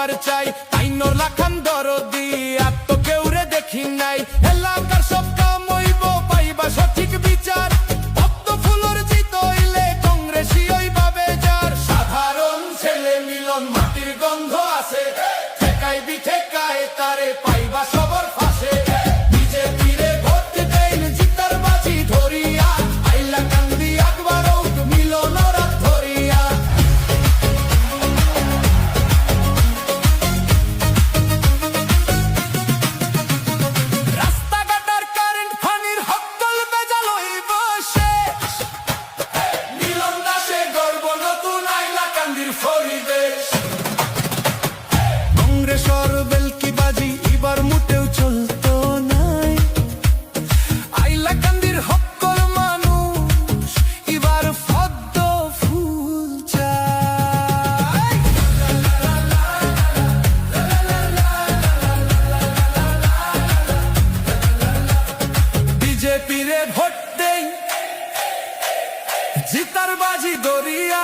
সবার চাই আইনোর লাখান দরদি আর তো কেউ রে দেখি নাই এলাকার সব কাম হইব পাইবা সঠিক বিচার পদ্ম ফুলর জিত হইলে কংগ্রেসি হইবাবে যার সাধারণ ছেলে মিলন মাটির গন্ধ আছে ঠেকাই বি ঠেকায় তারে পাইবা সবার ফাঁসে বিজেপি রে ভোট দেন জিতার বাজি ধরিয়া আইলা কান্দি আকবর মিলন রাত ধরিয়া রাস্তাঘাটার কারেন্ট পানির হকল বেজাল হইব শেষ মিলন দাসে গর্ব নতুন আইলা কান্দির পরিবেশ কংগ্রেসর বেলকি বাজি এবার মোটেও চলতো নাই আইলা কান্দির হকল মানুষ এবার পদ্ম ফুল চাই বিজেপি রে ভোট দেই জিতার বাজি দরিয়া